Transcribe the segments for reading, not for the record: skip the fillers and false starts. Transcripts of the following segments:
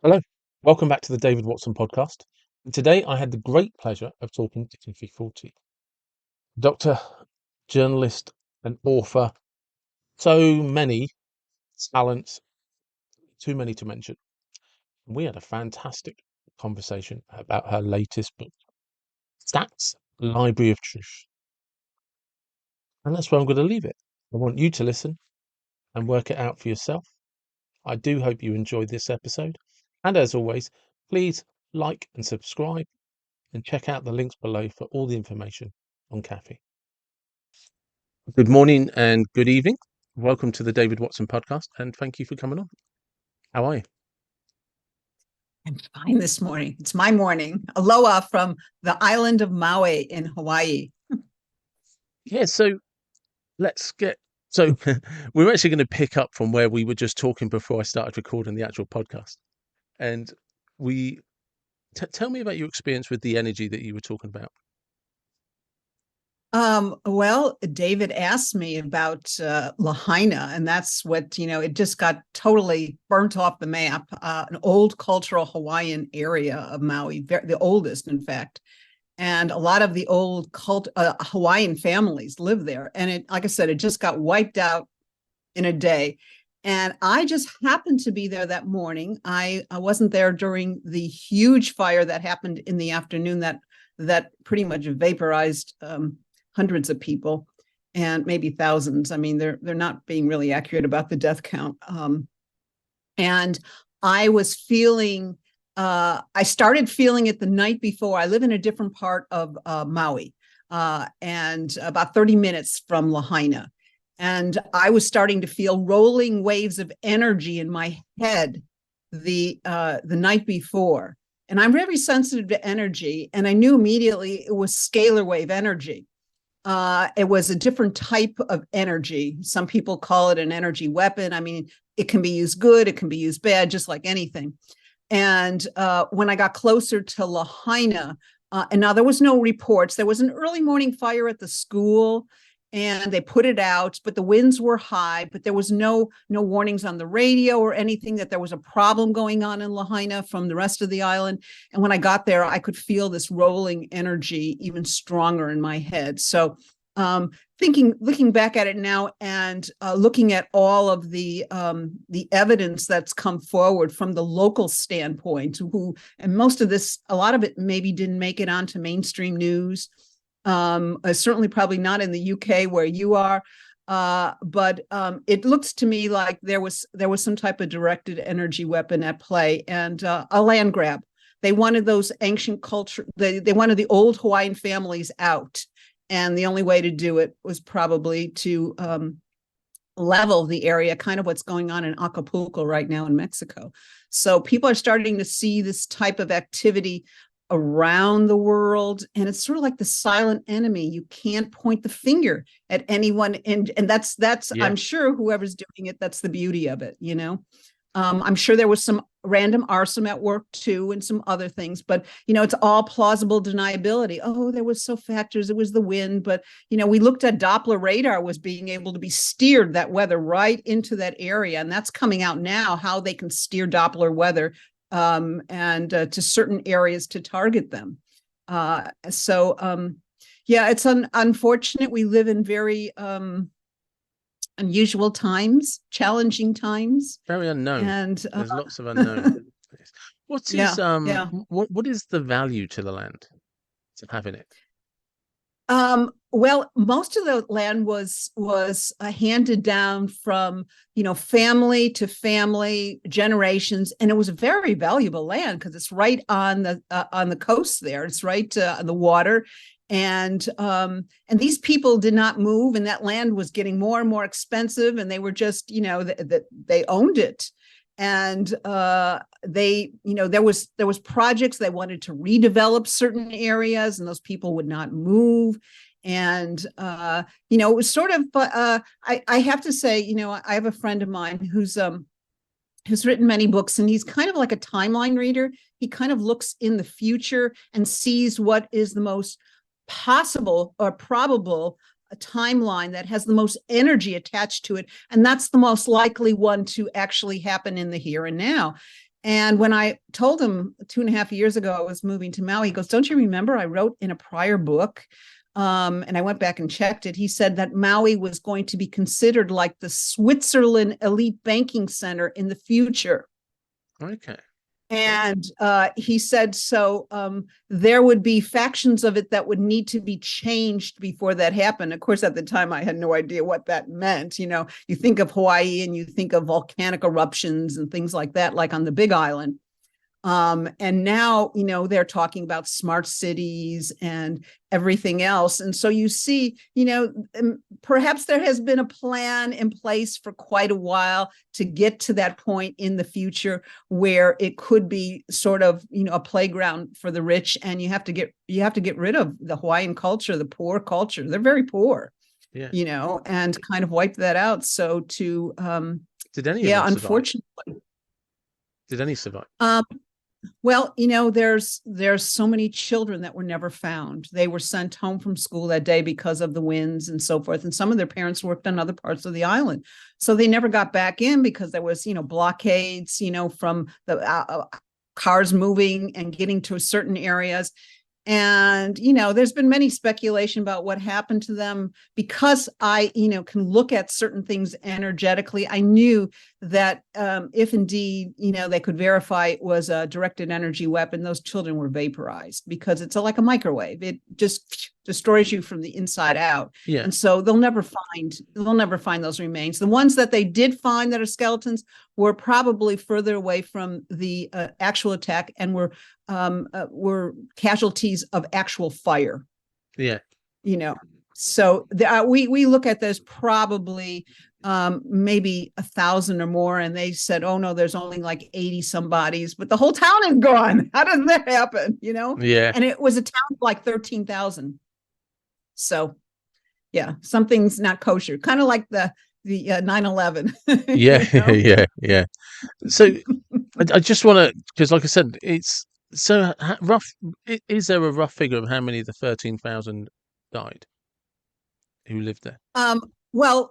Hello, welcome back to the David Watson podcast. And today I had the great pleasure of talking to Kathy Forti, doctor, journalist, and author. So many talents, too many to mention. We had a fantastic conversation about her latest book, Stats Library of Truth. And that's where I'm going to leave it. I want you to listen and work it out for yourself. I do hope you enjoyed this episode. And as always, please like and subscribe and check out the links below for all the information on Kathy. Good morning and good evening. Welcome to the David Watson podcast, and thank you for coming on. How are you? I'm fine this morning. It's my morning. Aloha from the island of Maui in Hawaii. Yeah, so let's get. So we're actually going to pick up from where we were just talking before I started recording the actual podcast. And we tell me about your experience with the energy that you were talking about. Well, David asked me about Lahaina, and that's what, it just got totally burnt off the map. An old cultural Hawaiian area of Maui, the oldest, in fact. And a lot of the old Hawaiian families live there. And it, like I said, it just got wiped out in a day. And I just happened to be there that morning. I wasn't there during the huge fire that happened in the afternoon that pretty much vaporized hundreds of people and maybe thousands. I mean, they're not being really accurate about the death count. And I was feeling, I started feeling it the night before. I live in a different part of Maui, and about 30 minutes from Lahaina. And I was starting to feel rolling waves of energy in my head the night before. And I'm very sensitive to energy, and I knew immediately it was scalar wave energy. It was a different type of energy. Some people call it an energy weapon. I mean, it can be used good, it can be used bad, just like anything. And when I got closer to Lahaina, and now there was no reports. There was an early morning fire at the school, and they put it out, but the winds were high, but there was no warnings on the radio or anything that there was a problem going on in Lahaina from the rest of the island. And when I got there, I could feel this rolling energy even stronger in my head. So looking back at it now and looking at all of the evidence that's come forward from the local standpoint, and most of this, a lot of it maybe didn't make it onto mainstream news. Certainly probably not in the UK where you are, but it looks to me like there was some type of directed energy weapon at play, and a land grab. They wanted those ancient culture, they wanted the old Hawaiian families out, and the only way to do it was probably to level the area, kind of what's going on in Acapulco right now in Mexico. So people are starting to see this type of activity around the world, and it's sort of like the silent enemy. You can't point the finger at anyone, and that's yeah. I'm sure whoever's doing it, that's the beauty of it. I'm sure there was some random arson at work too, and some other things, but it's all plausible deniability. Oh, there was factors, it was the wind, but we looked at Doppler radar was being able to be steered, that weather right into that area, and that's coming out now, how they can steer Doppler weather and to certain areas to target them. Yeah, it's unfortunate. We live in very unusual times, challenging times. Very unknown. And there's lots of unknown. What is the value to the land of having it? Well, most of the land was handed down from family to family, generations, and it was a very valuable land because it's right on the coast there. It's right on the water, and these people did not move, and that land was getting more and more expensive, and they were just they owned it. And there was projects they wanted to redevelop certain areas, and those people would not move. And it was sort of I have to say, I have a friend of mine who's written many books, and he's kind of like a timeline reader. He kind of looks in the future and sees what is the most possible or probable a timeline that has the most energy attached to it, and that's the most likely one to actually happen in the here and now. And when I told him 2.5 years ago I was moving to Maui, he goes, "Don't you remember I wrote in a prior book?" And I went back and checked it. He said that Maui was going to be considered like the Switzerland elite banking center in the future. Okay. And he said, so there would be factions of it that would need to be changed before that happened. Of course, at the time, I had no idea what that meant. You know, you think of Hawaii and you think of volcanic eruptions and things like that, like on the Big Island. And now, you know, they're talking about smart cities and everything else. And so you see, you know, perhaps there has been a plan in place for quite a while to get to that point in the future where it could be sort of, you know, a playground for the rich. And you have to get rid of the Hawaiian culture, the poor culture. They're very poor, Yeah. you know, and kind of wipe that out. So Did any of them survive? Unfortunately. Did any survive? Well, you know, there's so many children that were never found. They were sent home from school that day because of the winds and so forth. And some of their parents worked on other parts of the island. So they never got back in because there was, you know, blockades, you know, from the cars moving and getting to certain areas. And, you know, there's been many speculation about what happened to them because I, you know, can look at certain things energetically. I knew that if indeed, you know, they could verify it was a directed energy weapon, those children were vaporized because it's like a microwave. It just destroys you from the inside out. Yeah. And so they'll never find those remains. The ones that they did find that are skeletons were probably further away from the actual attack and were casualties of actual fire. Yeah. You know, so we look at this probably maybe 1,000 or more, and they said, "Oh no, there's only like 80 some bodies, but the whole town is gone." How does that happen? You know? Yeah. And it was a town of like 13,000. So, yeah, something's not kosher. Kind of like the 9/11. Yeah. You know? Yeah. So I just want to, because like I said, it's so rough. Is there a rough figure of how many of the 13,000 died who lived there? Well,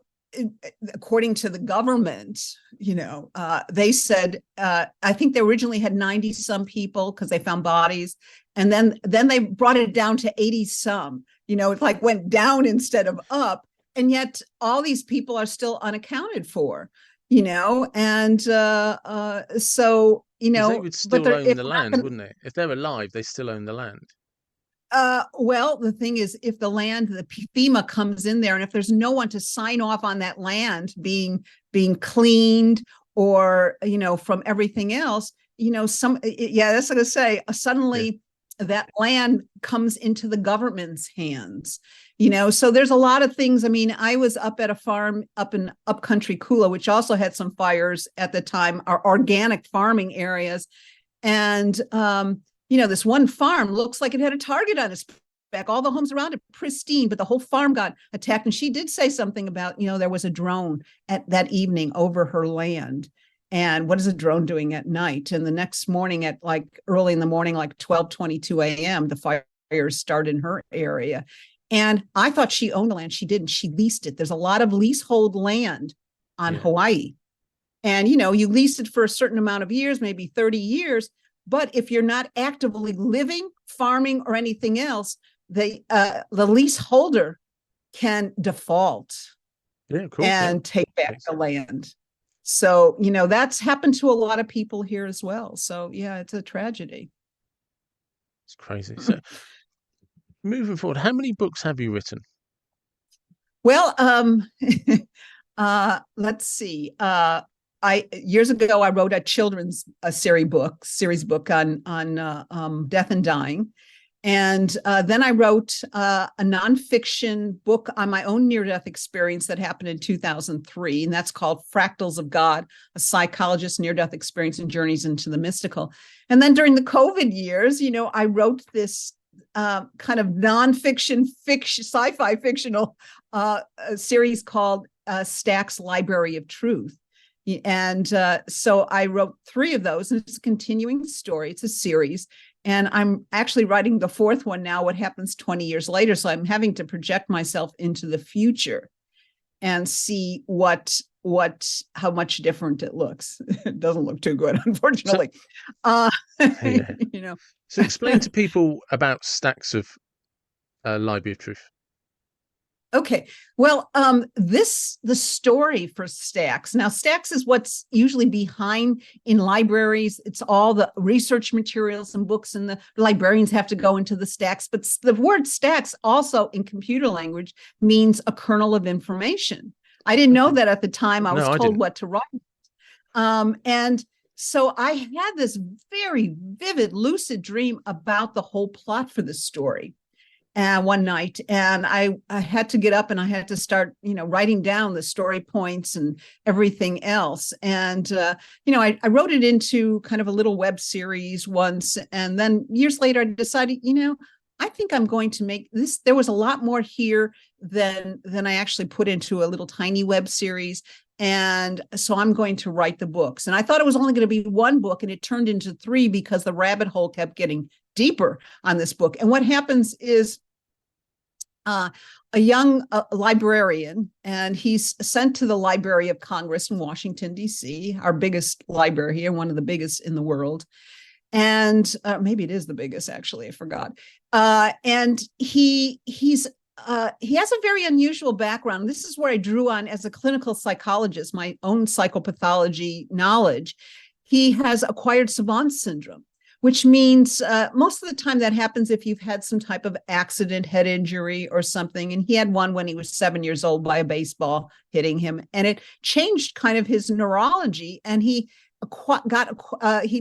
according to the government, you know, they said I think they originally had 90 some people because they found bodies, and then they brought it down to 80 some. You know, it like went down instead of up, and yet all these people are still unaccounted for. You know, and so you know, they would still own the land, wouldn't they? If they're alive, they still own the land. Well, the thing is, if the FEMA comes in there, and if there's no one to sign off on that land being cleaned, or you know, from everything else, you know, that's what I say. Suddenly, that land comes into the government's hands. You know, so there's a lot of things. I mean, I was up at a farm up in upcountry Kula, which also had some fires at the time, our organic farming areas, and you know, this one farm looks like it had a target on its back. All the homes around it pristine, but the whole farm got attacked. And she did say something about, you know, there was a drone at that evening over her land. And what is a drone doing at night? And the next morning at like early in the morning, like 12:22 a.m., the fires started in her area. And I thought she owned the land. She didn't. She leased it. There's a lot of leasehold land on Hawaii. And, you know, you lease it for a certain amount of years, maybe 30 years. But if you're not actively living, farming, or anything else, the leaseholder can default and take back the land. So, you know, that's happened to a lot of people here as well. So, yeah, it's a tragedy. It's crazy. So, moving forward, how many books have you written? Well, let's see. Years ago I wrote a children's series book on death and dying, and then I wrote a nonfiction book on my own near-death experience that happened in 2003, and that's called Fractals of God: A Psychologist's Near-Death Experience and Journeys into the Mystical. And then during the COVID years, you know, I wrote this kind of nonfiction sci-fi fictional series called Stack's Library of Truth. And so I wrote 3 of those, and it's a continuing story. It's a series, and I'm actually writing the 4th one now, what happens 20 years later. So I'm having to project myself into the future and see what how much different it looks. It doesn't look too good, So, unfortunately. Uh, yeah. you know. So explain to people about stacks of Library of Truth. Okay. Well, the story for Stacks. Now, Stacks is what's usually behind in libraries. It's all the research materials and books, and the librarians have to go into the stacks. But the word stacks also in computer language means a kernel of information. I didn't know Okay. that at the time. I was No, I told didn't. what to write. And so I had this very vivid, lucid dream about the whole plot for the story one night, and I had to get up and I had to start writing down the story points and everything else. And I wrote it into kind of a little web series once, and then years later I decided, I think I'm going to make this. There was a lot more here than I actually put into a little tiny web series. And so I'm going to write the books. And I thought it was only going to be one book, and it turned into three because the rabbit hole kept getting deeper on this book. And what happens is a young librarian, and he's sent to the Library of Congress in Washington, D.C., our biggest library here, one of the biggest in the world. And maybe it is the biggest, actually, I forgot. And he has a very unusual background. This is where I drew on as a clinical psychologist, my own psychopathology knowledge. He has acquired savant syndrome, which means most of the time that happens if you've had some type of accident, head injury or something. And he had one when he was 7 years old by a baseball hitting him. And it changed kind of his neurology. And he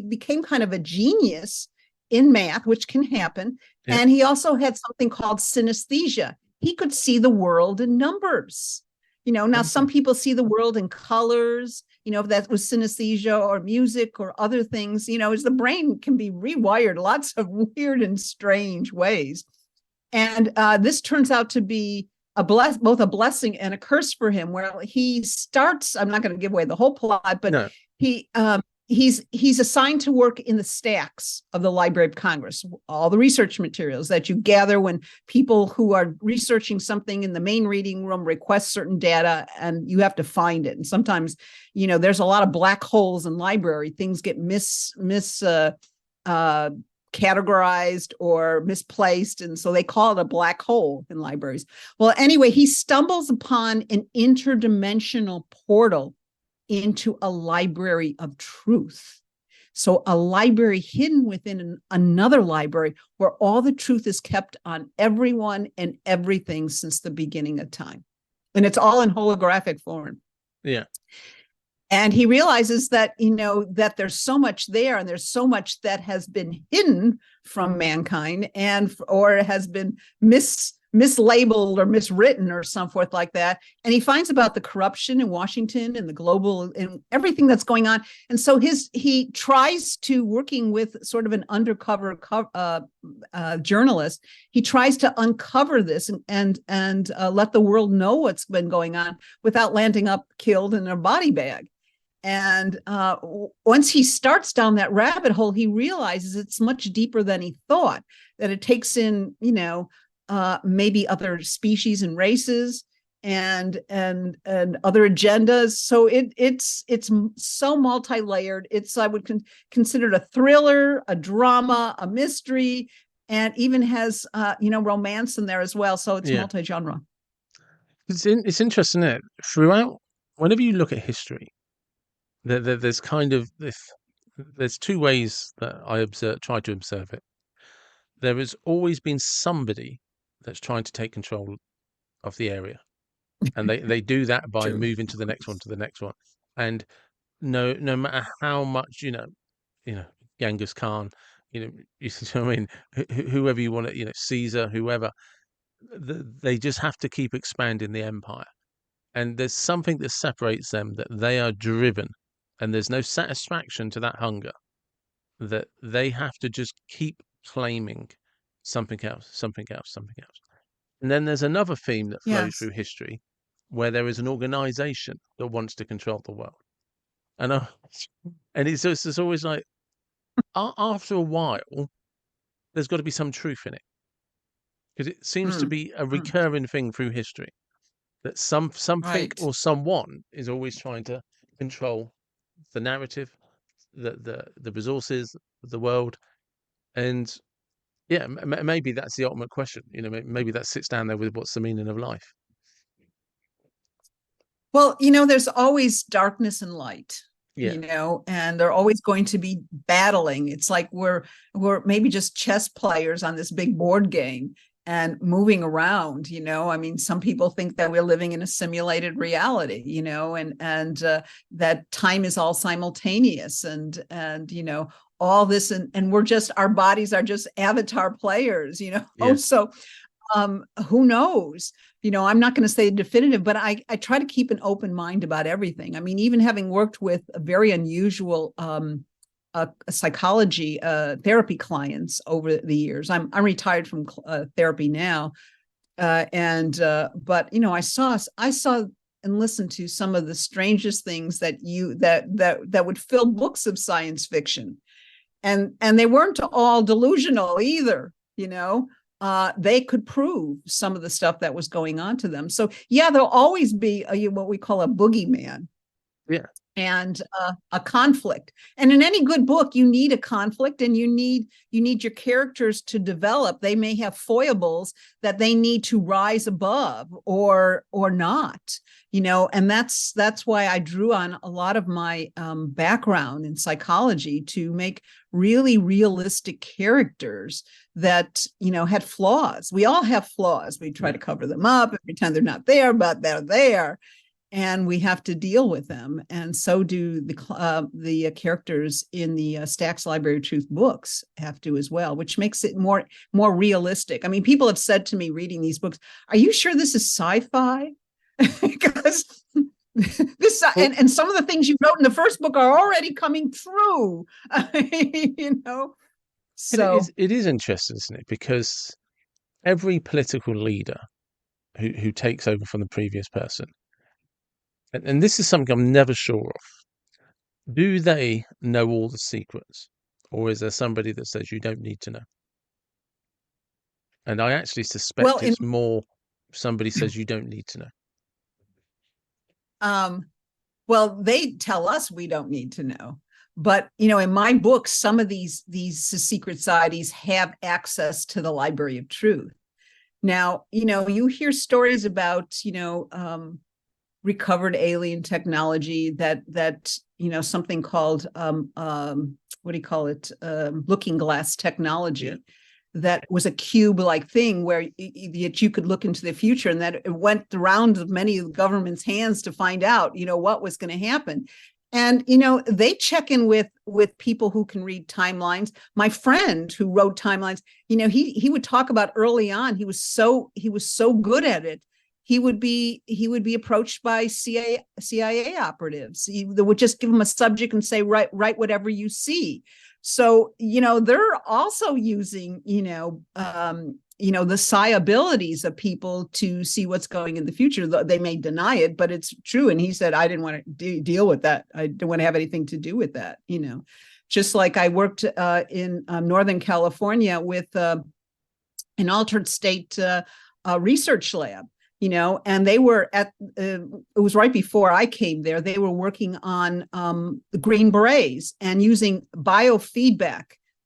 became kind of a genius in math, which can happen. Yeah. And he also had something called synesthesia. He could see the world in numbers. Now some Okay. people see the world in colors, if that was synesthesia or music or other things, as the brain can be rewired lots of weird and strange ways. And this turns out to be both a blessing and a curse for him, where he starts, I'm not going to give away the whole plot, but No. he he's assigned to work in the stacks of the Library of Congress, all the research materials that you gather when people who are researching something in the main reading room request certain data, and you have to find it. And sometimes, there's a lot of black holes in library. Things get categorized or misplaced, and so they call it a black hole in libraries. Well, anyway, he stumbles upon an interdimensional portal into a library of truth. So a library hidden within another library where all the truth is kept on everyone and everything since the beginning of time. And it's all in holographic form. Yeah. And he realizes that, that there's so much there, and there's so much that has been hidden from mankind or has been mislabeled or miswritten or some forth like that. And he finds about the corruption in Washington and the global and everything that's going on. And so he tries to, working with sort of an undercover journalist, he tries to uncover this and let the world know what's been going on without landing up killed in a body bag. And once he starts down that rabbit hole, he realizes it's much deeper than he thought, that it takes in, maybe other species and races and other agendas. So it's so multi-layered. I would consider it a thriller, a drama, a mystery, and even has romance in there as well. So it's Yeah. multi-genre. It's interesting, isn't it? Throughout, whenever you look at history, there's kind of this. There's two ways that try to observe it. There has always been somebody that's trying to take control of the area, and they do that by True. moving to the next one, to the next one. And no matter how much Genghis Khan, you know what I mean, whoever you want to, Caesar, whoever, they just have to keep expanding the empire. And there's something that separates them, that they are driven, and there's no satisfaction to that hunger, that they have to just keep claiming something else, something else, something else. And then there's another theme that flows Yes. through history, where there is an organization that wants to control the world. And it's always like, after a while, there's got to be some truth in it, because it seems to Mm. be a Mm. recurring thing through history, that something Right. or someone is always trying to control the narrative, the resources of the world. And yeah, maybe that's the ultimate question. Maybe that sits down there with what's the meaning of life. Well, there's always darkness and light, Yeah, and they're always going to be battling. It's like we're maybe just chess players on this big board game and moving around. I mean, some people think that we're living in a simulated reality, and that time is all simultaneous, and all this, and we're just, our bodies are just avatar players. yeah, So who knows? I'm not going to say definitive, but I try to keep an open mind about everything. I mean, even having worked with a very unusual psychology therapy clients over the years. I'm retired from therapy now, and but I saw and listened to some of the strangest things that would fill books of science fiction, and they weren't all delusional either. They could prove some of the stuff that was going on to them. So yeah, there'll always be what we call a boogeyman, yeah, and a conflict. And in any good book, you need a conflict, and you need your characters to develop. They may have foibles that they need to rise above, or not. And that's why I drew on a lot of my background in psychology to make really realistic characters that had flaws. We all have flaws. We try yeah. to cover them up and pretend they're not there, but they're there, and we have to deal with them. And so do the characters in the Stack's Library of Truth books have to as well, which makes it more realistic. I mean, people have said to me reading these books, "Are you sure this is sci-fi?" Because this Well, and some of the things you wrote in the first book are already coming true. you know, and it is so it is interesting, isn't it? Because every political leader who takes over from the previous person, and this is something I'm never sure of. Do they know all the secrets, or is there somebody that says you don't need to know? And I actually well suspect in it's more somebody says you don't need to know. um well, they tell us we don't need to know. But in my book, some of these secret societies have access to the Library of Truth. Now, you hear stories about recovered alien technology, that something called what do you call it, looking glass technology. Yeah, That was a cube like thing where you could look into the future, and that it went the rounds of many of the government's hands to find out what was going to happen. And they check in with people who can read timelines. My friend who wrote timelines, he would talk about early on, he was so good at it. He would be approached by CIA operatives. They would just give him a subject and say, write whatever you see. So they're also using the psi abilities of people to see what's going in the future. They may deny it, but it's true. And he said, I didn't want to deal with that. I didn't want to have anything to do with that. Just like I worked in Northern California with an altered state research lab. And they were it was right before I came there. They were working on the Green Berets and using biofeedback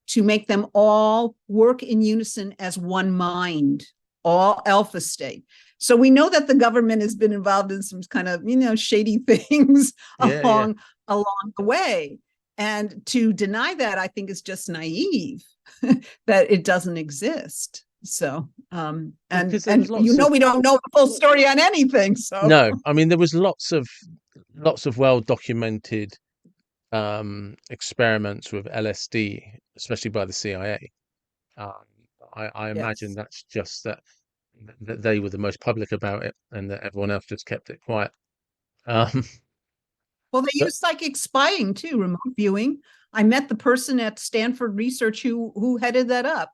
to make them all work in unison as one mind, all alpha state. So we know that the government has been involved in some kind of, shady things yeah, yeah. along the way. And to deny that, I think, is just naive, that it doesn't exist. So Well, and because there was lots of we don't know the full story on anything. So no. I mean, there was lots of well documented experiments with LSD, especially by the CIA. Um, I imagine yes. that's just that they were the most public about it, and that everyone else just kept it quiet. Um, Well, they but use psychic spying too, remote viewing. I met the person at Stanford Research who headed that up,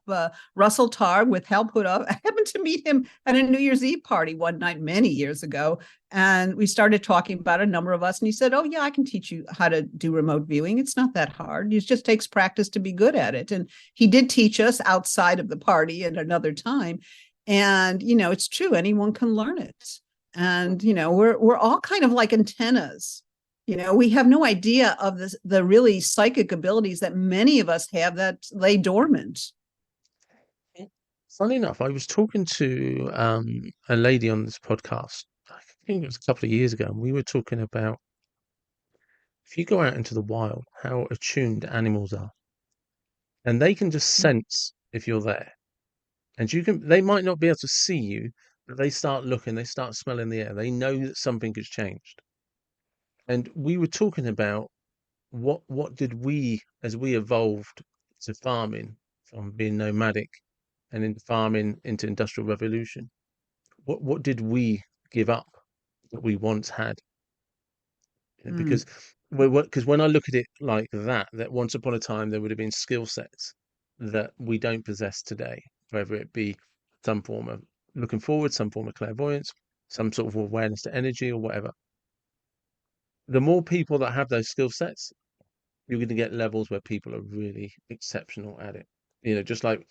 Russell Targ with help put up. I happened to meet him at a New Year's Eve party one night many years ago, and we started talking about, a number of us, and he said, "Oh yeah, I can teach you how to do remote viewing. It's not that hard. It just takes practice to be good at it." And he did teach us outside of the party at another time. And it's true, anyone can learn it. And, we're all kind of like antennas. We have no idea of the really psychic abilities that many of us have that lay dormant. Funny enough, I was talking to a lady on this podcast, I think it was a couple of years ago, and we were talking about if you go out into the wild, how attuned animals are. And they can just sense if you're there. And they might not be able to see you, but they start looking, they start smelling the air. They know that something has changed. And we were talking about what did we, as we evolved to farming, from being nomadic and into farming into industrial revolution, what did we give up that we once had? Mm. Because when I look at it like that once upon a time there would have been skill sets that we don't possess today, whether it be some form of looking forward, some form of clairvoyance, some sort of awareness to energy or whatever. The more people that have those skill sets, you're going to get levels where people are really exceptional at it. Just like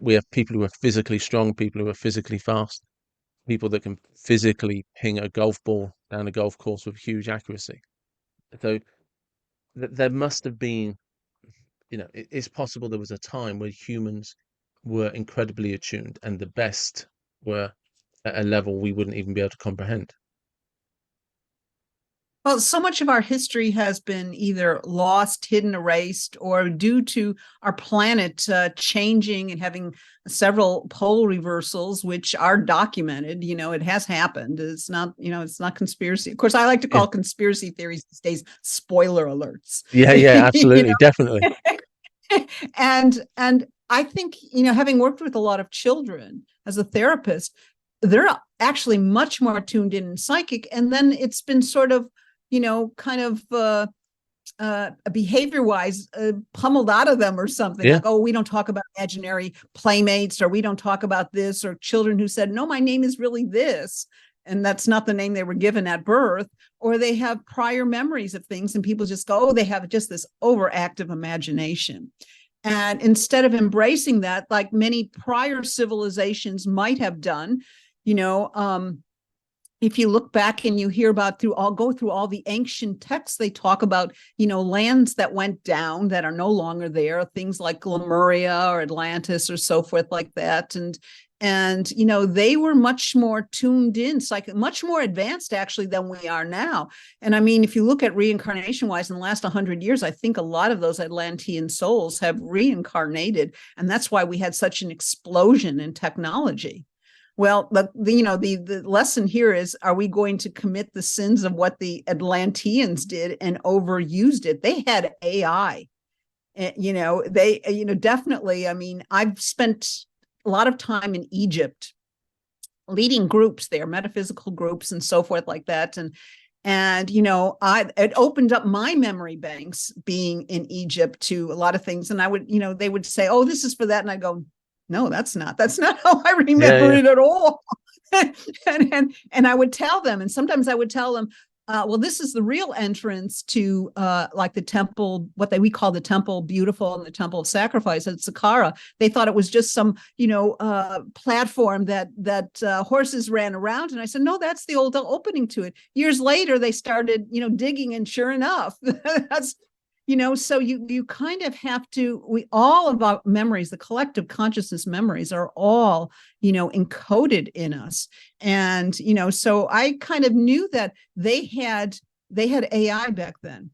we have people who are physically strong, people who are physically fast, people that can physically ping a golf ball down a golf course with huge accuracy. So there must have been, it's possible there was a time where humans were incredibly attuned and the best were at a level we wouldn't even be able to comprehend. Well, so much of our history has been either lost, hidden, erased, or due to our planet changing and having several pole reversals, which are documented. It has happened. It's not conspiracy. Of course, I like to Yeah, call conspiracy theories these days spoiler alerts. yeah, absolutely, definitely. And I think, having worked with a lot of children as a therapist, they're actually much more tuned in and psychic. And then it's been sort of, kind of behavior wise pummeled out of them or something, Yeah, like, oh, we don't talk about imaginary playmates, or we don't talk about this, or children who said, no, my name is really this. And that's not the name they were given at birth, or they have prior memories of things and people just go, oh, they have just this overactive imagination. And instead of embracing that, like many prior civilizations might have done, if you look back and you hear about go through all the ancient texts, they talk about, lands that went down that are no longer there, things like Lemuria or Atlantis or so forth like that. And they were much more tuned in, much more advanced actually than we are now. And I mean, if you look at reincarnation wise in the last 100 years, I think a lot of those Atlantean souls have reincarnated. And that's why we had such an explosion in technology. Well, the lesson here is: are we going to commit the sins of what the Atlanteans did and overused it? They had AI, they definitely. I mean, I've spent a lot of time in Egypt, leading groups there, metaphysical groups and so forth like that, and it opened up my memory banks being in Egypt to a lot of things, and I would, they would say, "Oh, this is for that," and I go, no, that's not how I remember it at all. and I would tell them, and sometimes I would tell them, well, this is the real entrance to like the temple, we call the temple beautiful and the temple of sacrifice at Saqqara. They thought it was just some, platform that horses ran around. And I said, no, that's the old opening to it. Years later, they started, digging, and sure enough, that's, so you kind of have to, all of our memories, the collective consciousness memories are all, encoded in us. And, so I kind of knew that they had AI back then.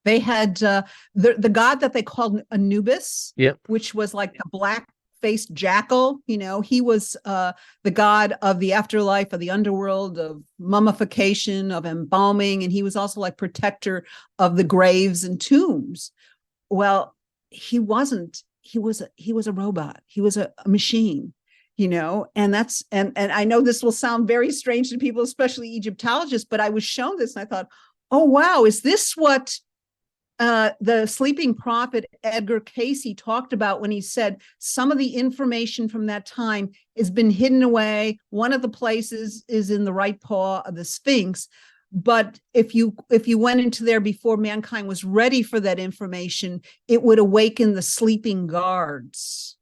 They had the god that they called Anubis, yep. which was like a black faced jackal. He was the god of the afterlife, of the underworld, of mummification, of embalming, and he was also like protector of the graves and tombs. Well, he wasn't. He was a robot. He was a machine. And that's and I know this will sound very strange to people, especially Egyptologists, but I was shown this and I thought, oh wow, is this what the sleeping prophet Edgar Cayce talked about when he said some of the information from that time has been hidden away? One of the places is in the right paw of the Sphinx. But if you went into there before mankind was ready for that information, it would awaken the sleeping guards.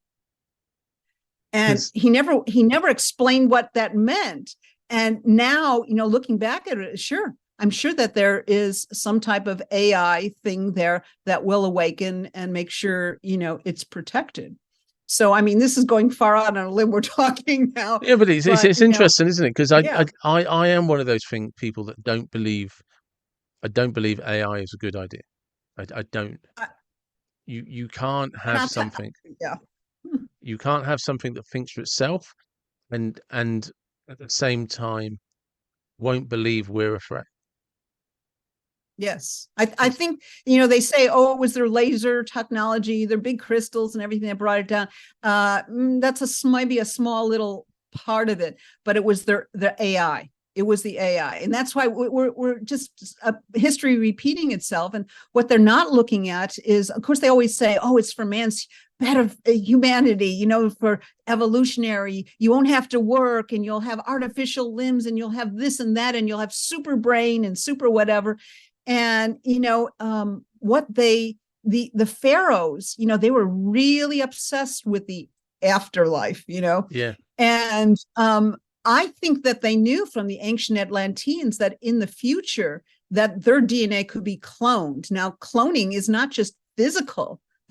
And he never explained what that meant. And now, looking back at it, sure, I'm sure that there is some type of AI thing there that will awaken and make sure, it's protected. So, I mean, this is going far out on a limb we're talking now, Yeah, but it's but, it's interesting, isn't it? Because yeah, I am one of those people that don't believe. I don't believe AI is a good idea. I don't. You can't and have something. yeah. You can't have something that thinks for itself and at the same time won't believe we're a threat. Yes. I It's, think, they say, oh, it was their laser technology, their big crystals and everything that brought it down. That's maybe a small little part of it, but it was their AI. It was the AI. And that's why we're just history repeating itself. And what they're not looking at is, of course, they always say, oh, it's for man's better humanity, for evolutionary. You won't have to work and you'll have artificial limbs and you'll have this and that and you'll have super brain and super whatever. And what the pharaohs, they were really obsessed with the afterlife, yeah, and I think that they knew from the ancient Atlanteans that in the future that their DNA could be cloned. Now, cloning is not just the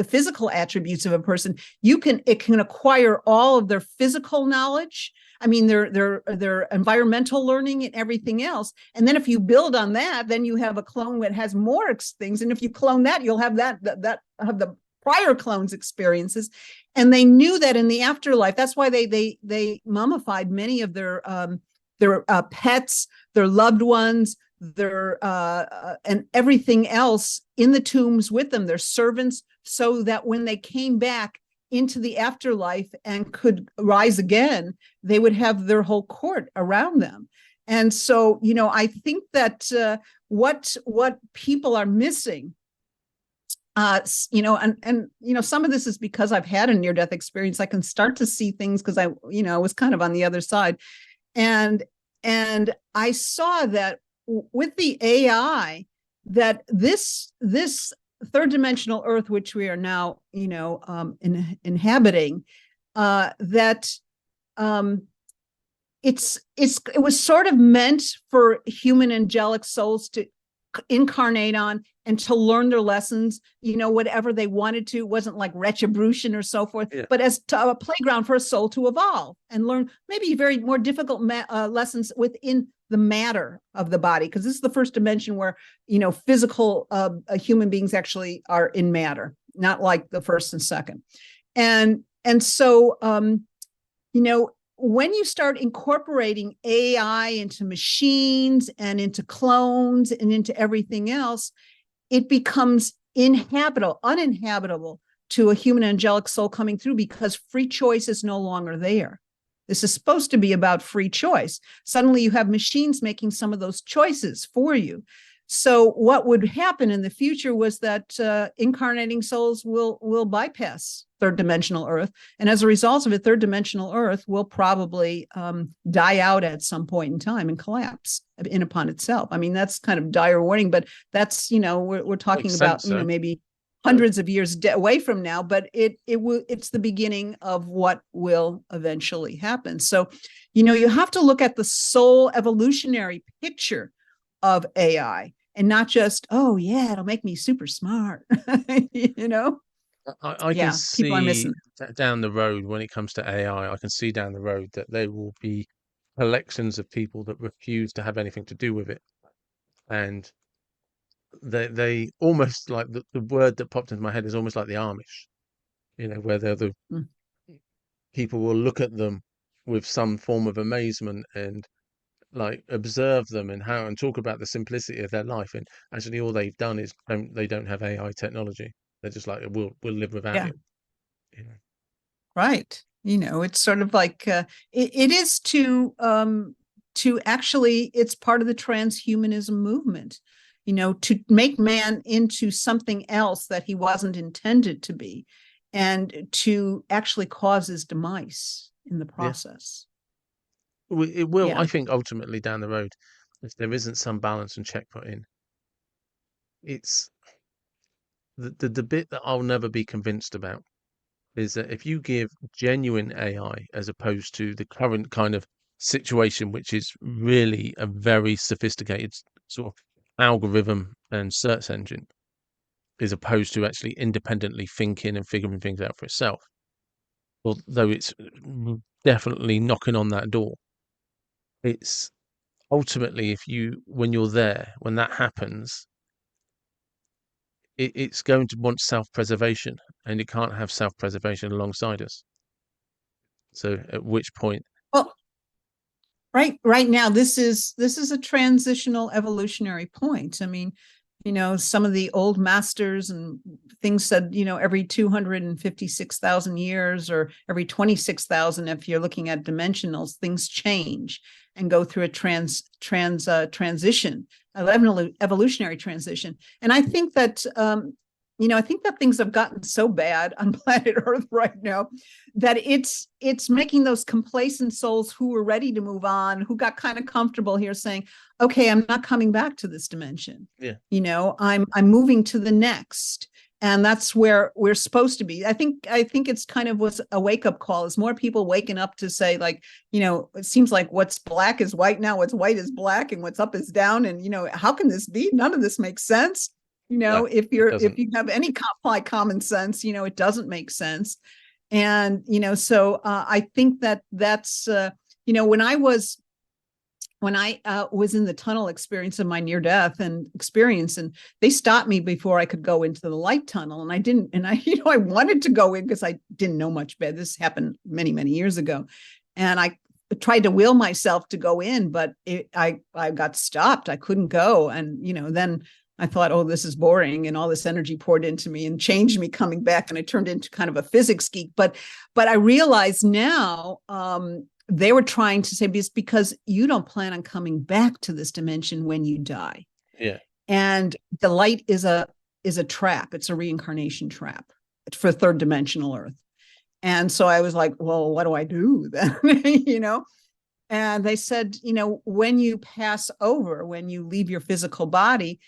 physical attributes of a person. It can acquire all of their physical knowledge. I mean, their environmental learning and everything else. And then if you build on that, then you have a clone that has more things. And if you clone that, you'll have that have the prior clones experiences. And they knew that in the afterlife. That's why they mummified many of their pets, their loved ones, their and everything else in the tombs with them, their servants, so that when they came back into the afterlife and could rise again, they would have their whole court around them. And so, I think that what people are missing, some of this is because I've had a near death experience. I can start to see things because I was kind of on the other side, and I saw that with the AI, that this third dimensional Earth, which we are now, inhabiting, that it was sort of meant for human angelic souls to incarnate on and to learn their lessons, whatever they wanted to. It wasn't like retribution or so forth, yeah. but as a playground for a soul to evolve and learn maybe very more difficult lessons within the matter of the body, because this is the first dimension where physical human beings actually are in matter, not like the first and second. And so when you start incorporating AI into machines and into clones and into everything else, it becomes uninhabitable to a human angelic soul coming through, because free choice is no longer there. This is supposed to be about free choice. Suddenly you have machines making some of those choices for you. So what would happen in the future was that incarnating souls will bypass third dimensional Earth. And as a result of it, third dimensional Earth will probably die out at some point in time and collapse in upon itself. I mean, that's kind of dire warning, but that's, we're talking Makes about, sense, though. maybe hundreds of years away from now, but it's the beginning of what will eventually happen. So, you have to look at the soul evolutionary picture of AI and not just, oh yeah, it'll make me super smart. you know? I can Yeah, people are see missing. down the road when it comes to AI. I can see down the road that there will be collections of people that refuse to have anything to do with it, and they almost like the word that popped into my head is almost like the Amish, where they're the Mm. people will look at them with some form of amazement and like observe them and talk about the simplicity of their life, and actually all they've done is they don't have AI technology. They're just like we'll live without Yeah, it. You know? right. It's sort of like it is to actually, it's part of the transhumanism movement, to make man into something else that he wasn't intended to be, and to actually cause his demise in the Yeah, process. it will. I Yeah. think ultimately down the road, if there isn't some balance and check put in, it's the bit that I'll never be convinced about is that if you give genuine AI as opposed to the current kind of situation, which is really a very sophisticated sort of algorithm and search engine, as opposed to actually independently thinking and figuring things out for itself. Although it's definitely knocking on that door, it's ultimately, if you, when you're there, when that happens, it's going to want self-preservation, and it can't have self-preservation alongside us. So at which point, Well, right now, this is a transitional evolutionary point. I mean, some of the old masters and things said, every 256,000 years or every 26,000, if you're looking at dimensionals, things change and go through a transition, evolutionary transition. And I think that things have gotten so bad on planet Earth right now that it's making those complacent souls who were ready to move on, who got kind of comfortable here, saying, okay, I'm not coming back to this dimension. yeah, I'm moving to the next. And that's where we're supposed to be. I think it's kind of was a wake-up call, is more people waking up to say, like, it seems like what's black is white now, what's white is black, and what's up is down. And how can this be? None of this makes sense. no, If it if doesn't. you have any common sense, it doesn't make sense. And so I think that's when I was in the tunnel experience of my near death and experience, and they stopped me before I could go into the light tunnel, and I didn't, and I I wanted to go in because I didn't know much better. This happened many years ago, and I tried to will myself to go in, but I got stopped. I couldn't go, and then I thought, oh, this is boring, and all this energy poured into me and changed me coming back, and I turned into kind of a physics geek. But I realize now, they were trying to say, because you don't plan on coming back to this dimension when you die. Yeah, And the light is a trap. It's a reincarnation trap for third dimensional Earth. And so I was like, well, what do I do then? And they said, when you pass over, when you leave your physical body,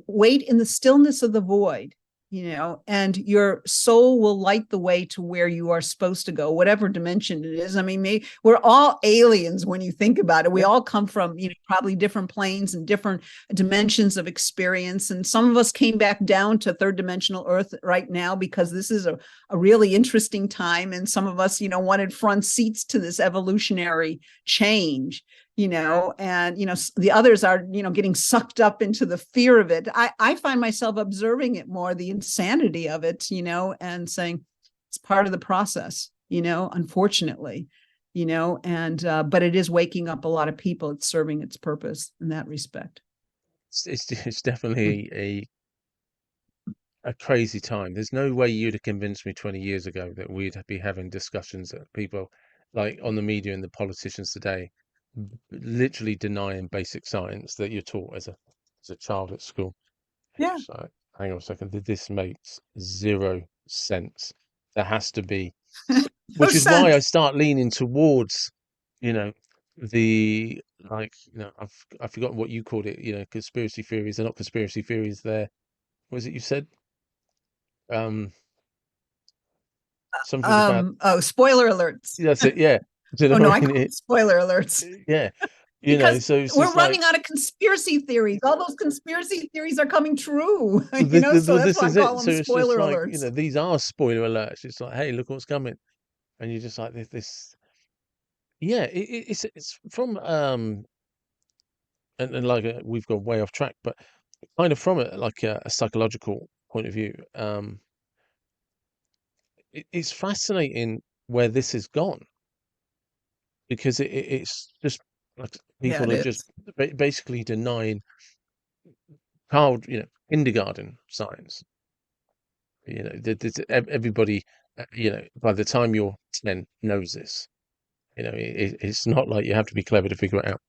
wait in the stillness of the void, and your soul will light the way to where you are supposed to go, whatever dimension it is. I mean, we're all aliens when you think about it. We all come from, probably different planes and different dimensions of experience. And some of us came back down to third dimensional Earth right now because this is a really interesting time. And some of us, wanted front seats to this evolutionary change. And the others are getting sucked up into the fear of it. I find myself observing it more, the insanity of it, and saying it's part of the process, unfortunately, and but it is waking up a lot of people. It's serving its purpose in that respect. it's definitely a crazy time. There's no way you'd have convinced me 20 years ago that we'd be having discussions that people like on the media and the politicians today literally denying basic science that you're taught as a child at school. Yeah. So hang on a second, this makes zero sense. There has to be, No which is why I sense. start leaning towards, you know, the like, I've forgotten what you called it, conspiracy theories. They're not conspiracy theories, they're, what was it you said? Um, something about, Oh, spoiler alerts. that's it, yeah. Do you Oh know no, what I I mean? call them spoiler alerts. Yeah, Because so it's we're just like, running out of conspiracy theories. All those conspiracy theories are coming true, so that's this why I is call it. them So it's just spoiler like, alerts. these are spoiler alerts. It's like, hey, look what's coming. And you're just like, this, yeah, it's from, and like, we've gone way off track, but kind of from like a psychological point of view, it's fascinating where this has gone, because it's just like Yeah, people it are just is. basically denying child, kindergarten science. Everybody, by the time you're 10 knows this. It's not like you have to be clever to figure it out.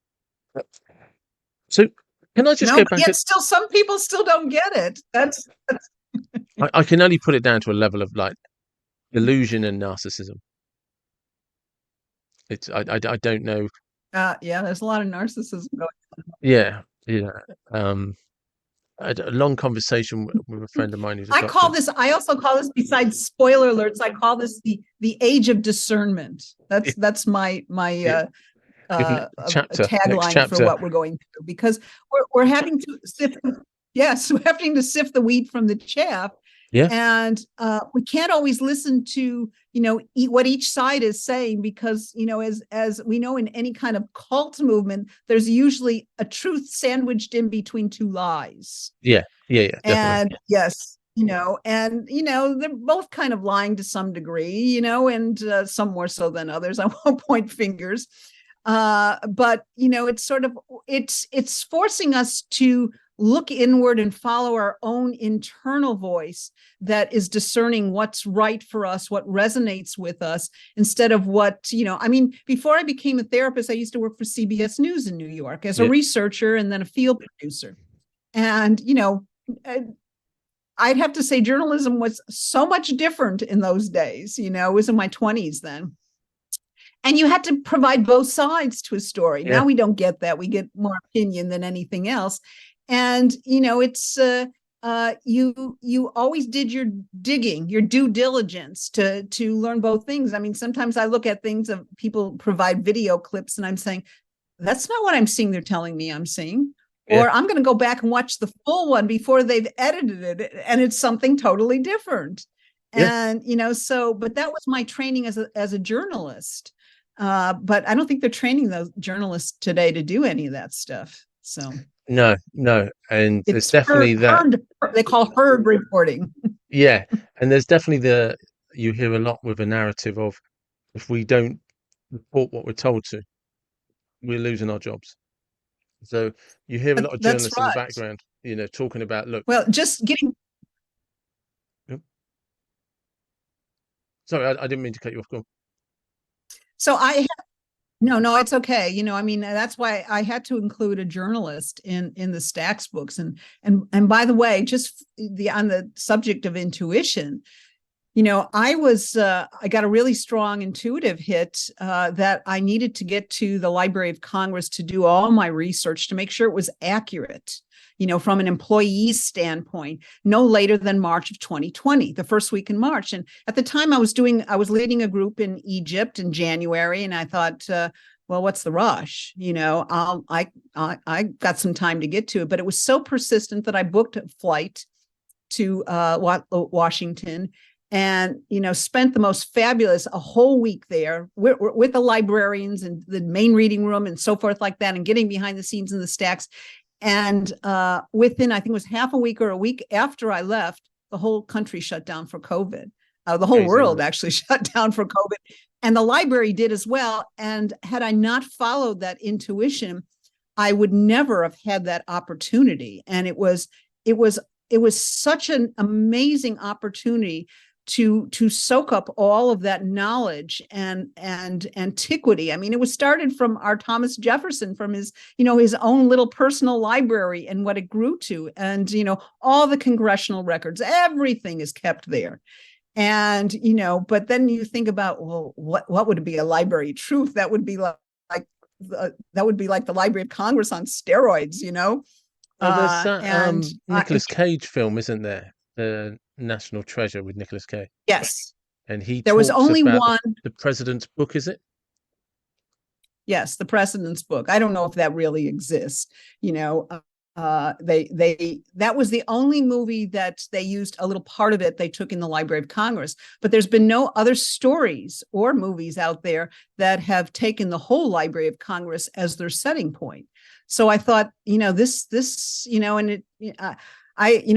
So can I just No, go but back yet still some people still don't get it. That's I can only put it down to a level of like delusion and narcissism. I don't know. yeah, there's a lot of narcissism going. Yeah, yeah. Um, I had a long conversation with a friend of mine who's a doctor. I also call this, besides spoiler alerts, I call this the age of discernment. Yeah, That's my yeah, a Chapter, next tagline for chapter. what we're going through, because we're having to sift. Yes, we're having to sift the wheat from the chaff, Yeah, and we can't always listen to what each side is saying, because as we know, in any kind of cult movement, there's usually a truth sandwiched in between two lies. yeah, yeah, yeah, definitely. And yes, they're both kind of lying to some degree, and some more so than others. I won't point fingers. But it's sort of, it's forcing us to look inward and follow our own internal voice that is discerning what's right for us, what resonates with us, instead of before I became a therapist, I used to work for CBS News in New York as a Yeah, researcher and then a field producer. And, I'd have to say journalism was so much different in those days. I was in my 20s then. And you had to provide both sides to a story. yeah, Now we don't get that. We get more opinion than anything else. And, it's you always did your digging, your due diligence to learn both things. I mean, sometimes I look at things of people provide video clips and I'm saying, that's not what I'm seeing they're telling me I'm seeing. yeah, Or I'm going to go back and watch the full one before they've edited it, and it's something totally different. yeah. And but that was my training as a journalist. But I don't think they're training those journalists today to do any of that stuff. So No, no, and there's it's definitely that. they call herd reporting. Yeah, and there's definitely you hear a lot with a narrative of, if we don't report what we're told to, we're losing our jobs. So you hear a lot of That's journalists in the right. background, talking about, look, Well, just getting oh, sorry, I didn't mean to cut you off. Go on. so I no, it's okay. That's why I had to include a journalist in the Stacks books. And by the way, just on the subject of intuition, I got a really strong intuitive hit that I needed to get to the Library of Congress to do all my research to make sure it was accurate, from an employee standpoint, no later than March of 2020, the first week in March. And at the time I was leading a group in Egypt in January, and I thought, well, what's the rush? I got some time to get to it, but it was so persistent that I booked a flight to Washington, and spent the most fabulous a whole week there with the librarians and the main reading room and so forth like that, and getting behind the scenes in the Stacks. And within, I think it was half a week or a week after I left, the whole country shut down for COVID. The whole Crazy, isn't world it? actually shut down for COVID, and the library did as well. And had I not followed that intuition, I would never have had that opportunity. And it was such an amazing opportunity to soak up all of that knowledge and antiquity. I mean, it was started from our Thomas Jefferson, from his own little personal library, and what it grew to, and all the congressional records, everything is kept there. And but then you think about, well, what would be a library of truth? That would be like the Library of Congress on steroids. Well, there's that And Nicolas Cage film, isn't there? The National Treasure with Nicolas Cage, yes, and he there was talks only about the, one. the president's book, is it? Yes, the President's Book. I don't know if that really exists. That was the only movie that they used a little part of it. They took in the Library of Congress, but there's been no other stories or movies out there that have taken the whole Library of Congress as their setting point. So I thought, and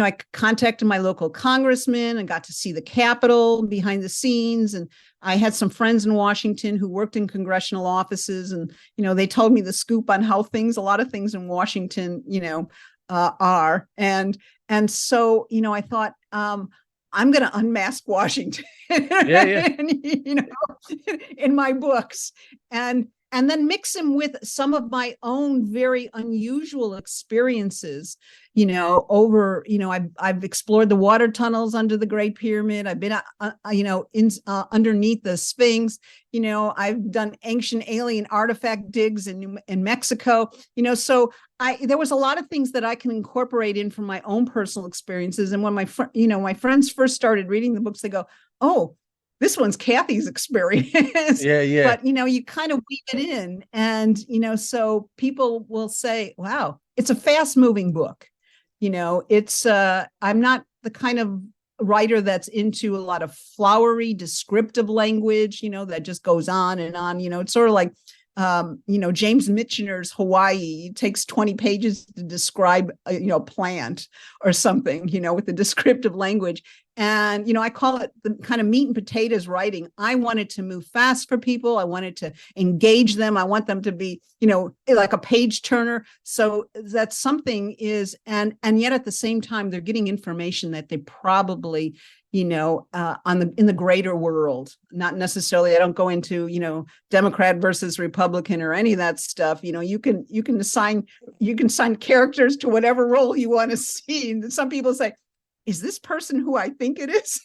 I contacted my local congressman and got to see the Capitol behind the scenes. And I had some friends in Washington who worked in congressional offices, and they told me the scoop on how a lot of things in Washington, are. And so I thought, I'm going to unmask Washington, Yeah, yeah. in my books, and then mix him with some of my own very unusual experiences. I've explored the water tunnels under the Great Pyramid. I've been, underneath the Sphinx. I've done ancient alien artifact digs in Mexico. So there was a lot of things that I can incorporate in from my own personal experiences. And when my friends first started reading the books, they go, "Oh, this one's Kathy's experience. Yeah, yeah. But, you kind of weave it in. And, so people will say, wow, it's a fast moving book. I'm not the kind of writer that's into a lot of flowery descriptive language, that just goes on and on. It's sort of like James Michener's Hawaii. It takes 20 pages to describe a plant or something, with the descriptive language. And, I call it the kind of meat and potatoes writing. I wanted to move fast for people. I wanted to engage them. I want them to be, like a page turner. So that something is, and yet at the same time, they're getting information that they probably, in the greater world, not necessarily, I don't go into, Democrat versus Republican or any of that stuff. You can assign characters to whatever role you want to see. And some people say, is this person who I think it is?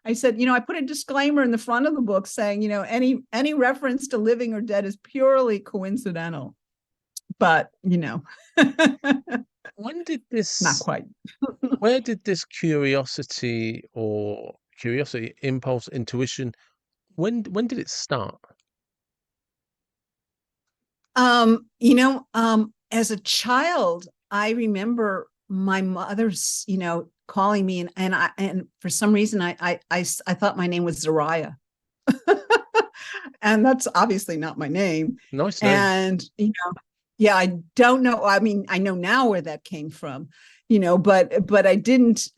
I said, I put a disclaimer in the front of the book saying, any reference to living or dead is purely coincidental. But, When did not this, quite. where did this curiosity, impulse, intuition, when did it start? As a child, I remember my mother's, calling me, and for some reason I thought my name was Zariah. And that's obviously not my name. Nice name. And yeah, I don't know. I mean, I know now where that came from, but I didn't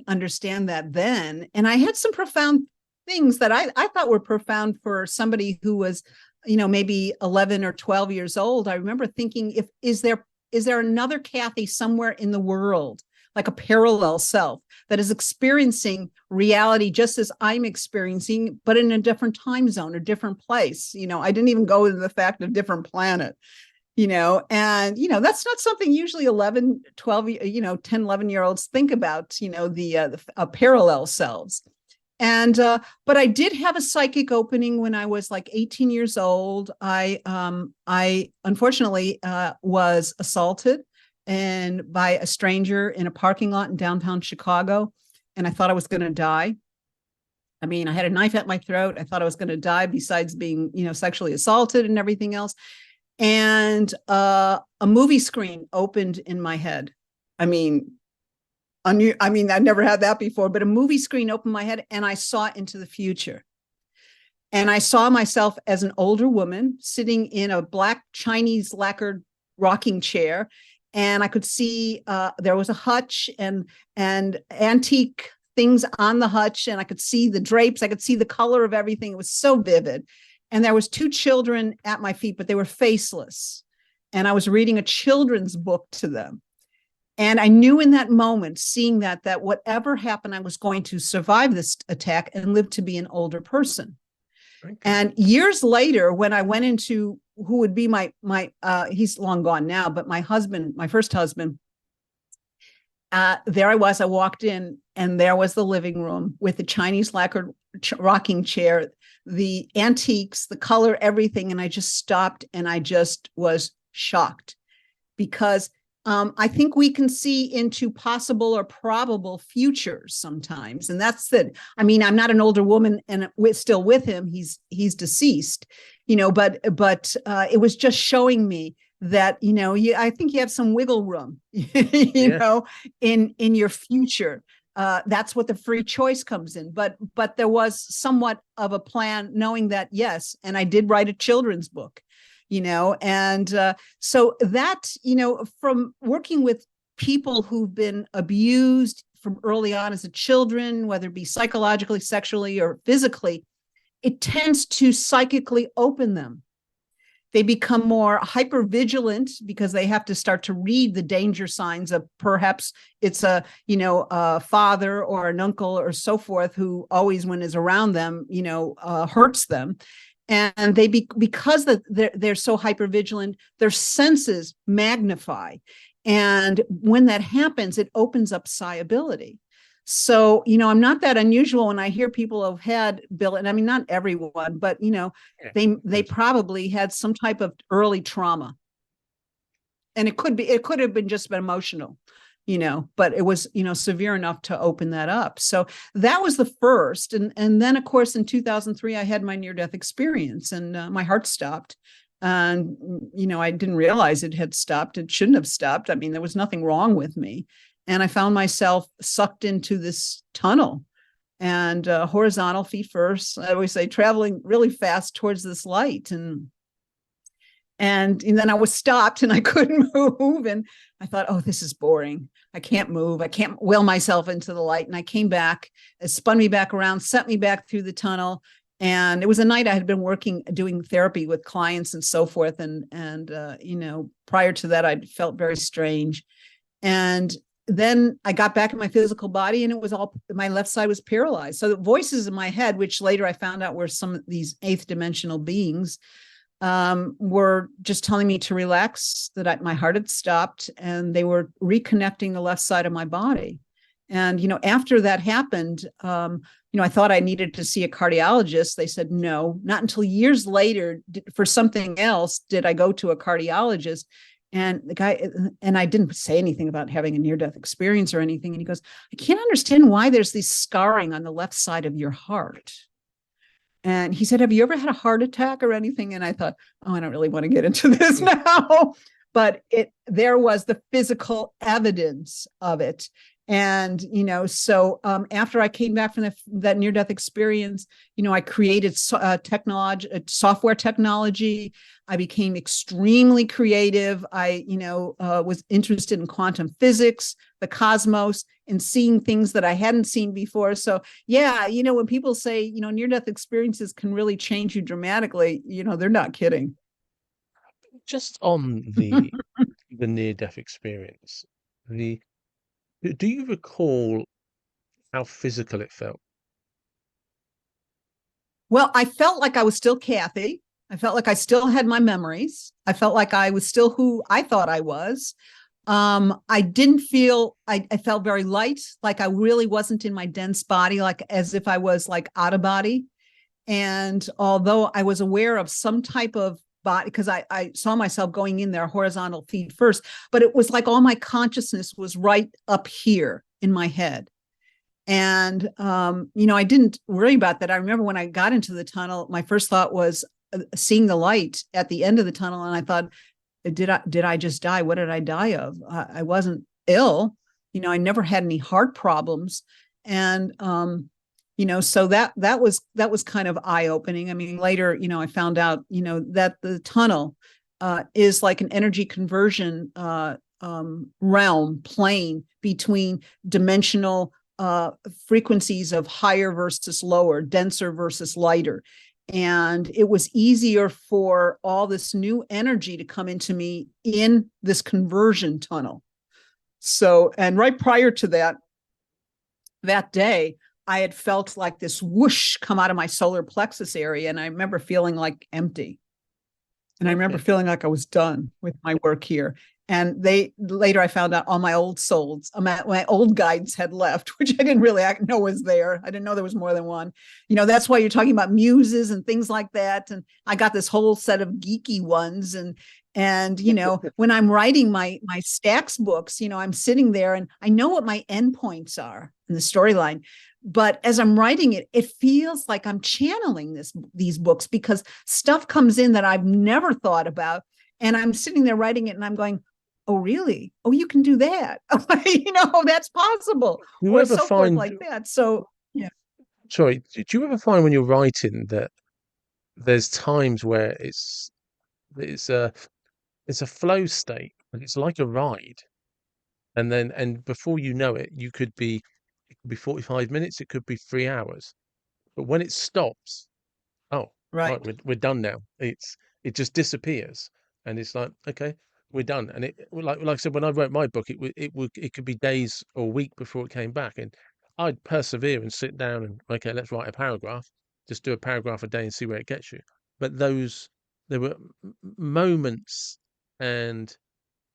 understand that then. And I had some profound things that I thought were profound for somebody who was, maybe 11 or 12 years old. I remember thinking, is there another Kathy somewhere in the world, like a parallel self that is experiencing reality just as I'm experiencing, but in a different time zone or different place? I didn't even go into the fact of different planet, and, that's not something usually 11, 12, 10, 11-year-olds think about, the parallel selves. And, but I did have a psychic opening when I was like 18 years old. I unfortunately was assaulted and by a stranger in a parking lot in downtown Chicago. And I thought I was going to die. I mean, I had a knife at my throat. I thought I was going to die besides being, sexually assaulted and everything else. And a movie screen opened in my head. I mean, I've never had that before, but a movie screen opened my head and I saw into the future. And I saw myself as an older woman sitting in a black Chinese lacquered rocking chair. And I could see there was a hutch and antique things on the hutch. And I could see the drapes. I could see the color of everything. It was so vivid. And there was two children at my feet, but they were faceless. And I was reading a children's book to them. And I knew in that moment, seeing that whatever happened, I was going to survive this attack and live to be an older person. Okay. And years later, when I went into who would be my he's long gone now, but my husband, my first husband, there I was. I walked in, and there was the living room with the Chinese lacquered rocking chair, the antiques, the color, everything. And I just stopped, and I just was shocked because I think we can see into possible or probable futures sometimes. And that's it. I mean, I'm not an older woman and we're still with him. He's deceased, but it was just showing me that, I think you have some wiggle room, in your future. That's what the free choice comes in. But there was somewhat of a plan, knowing that, yes, and I did write a children's book. And so that, from working with people who've been abused from early on as a children, whether it be psychologically, sexually, or physically, it tends to psychically open them. They become more hypervigilant because they have to start to read the danger signs of perhaps it's a father or an uncle or so forth who always, when is around them, hurts them. And because they're so hypervigilant, their senses magnify. And when that happens, it opens up psiability. So, I'm not that unusual when I hear people have had, Bill, and I mean, not everyone, but, they probably had some type of early trauma. And it could have been just emotional, but it was, severe enough to open that up. So that was the first. And then, of course, in 2003, I had my near death experience and my heart stopped. And, I didn't realize it had stopped. It shouldn't have stopped. I mean, there was nothing wrong with me. And I found myself sucked into this tunnel and horizontal, feet first. I always say traveling really fast towards this light. And then I was stopped and I couldn't move. And I thought, oh, this is boring. I can't move. I can't will myself into the light. And I came back, it spun me back around, sent me back through the tunnel. And it was a night I had been doing therapy with clients and so forth. And prior to that, I felt very strange. And then I got back in my physical body and it was all, my left side was paralyzed. So the voices in my head, which later I found out were some of these eighth dimensional beings, were just telling me to relax, that my heart had stopped, and they were reconnecting the left side of my body. And, after that happened, I thought I needed to see a cardiologist. They said, no, not until years later for something else did I go to a cardiologist. And the guy, and I didn't say anything about having a near-death experience or anything. And he goes, I can't understand why there's this scarring on the left side of your heart. And he said, have you ever had a heart attack or anything? And I thought, oh, I don't really want to get into this now. But there was the physical evidence of it. And, so after I came back from that near-death experience, I created software technology. I became extremely creative. I, was interested in quantum physics, the cosmos, and seeing things that I hadn't seen before. So, yeah, when people say, near-death experiences can really change you dramatically, they're not kidding. Just on the near-death experience, the do you recall how physical it felt? Well, I felt like I was still Kathy. I felt like I still had my memories. I felt like I was still who I thought I was. I didn't feel, I felt very light, like I really wasn't in my dense body, like as if I was like out of body. And although I was aware of some type of body, because I saw myself going in there horizontal feet first, but it was like all my consciousness was right up here in my head. And, I didn't worry about that. I remember when I got into the tunnel, my first thought was seeing the light at the end of the tunnel. And I thought, did I just die? What did I die of? I wasn't ill. I never had any heart problems. And, so that was kind of eye opening. I mean, later, I found out, that the tunnel is like an energy conversion realm, plane between dimensional frequencies of higher versus lower, denser versus lighter. And it was easier for all this new energy to come into me in this conversion tunnel. So, and right prior to that day, I had felt like this whoosh come out of my solar plexus area. And I remember feeling like empty. And I remember feeling like I was done with my work here. And later I found out all my old souls, my old guides had left, which I didn't really know was there. I didn't know there was more than one. That's why you're talking about muses and things like that. And I got this whole set of geeky ones. And when I'm writing my Stacks books, I'm sitting there and I know what my endpoints are in the storyline. But as I'm writing it, it feels like I'm channeling these books because stuff comes in that I've never thought about. And I'm sitting there writing it and I'm going, oh, really? Oh, you can do that. That's possible. Do you Or ever so forth find, like that. So, yeah. sorry, do you ever find when you're writing that there's times where it's a it's a flow state, but it's like a ride, and before you know it, it could be 45 minutes, it could be 3 hours, but when it stops, oh, right, Right. we're done now. It just disappears, and it's like, okay, we're done. And it like I said, when I wrote my book, it could be days or a week before it came back, and I'd persevere and sit down and okay, let's write a paragraph, just do a paragraph a day and see where it gets you. But there were moments, and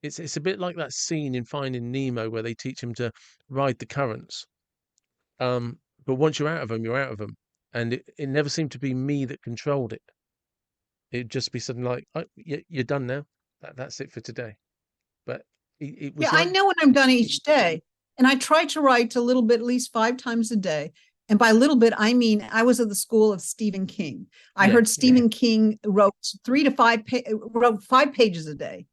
it's a bit like that scene in Finding Nemo where they teach him to ride the currents. But once you're out of them, you're out of them, and it never seemed to be me that controlled it. It'd just be something like, oh, you're done now. That's it for today. But It Yeah, was I like, know when I'm done each day. And I try to write a little bit, at least 5 times a day. And by little bit, I mean I was at the school of Stephen King. I yeah, heard yeah, Stephen King wrote 5 pages a day.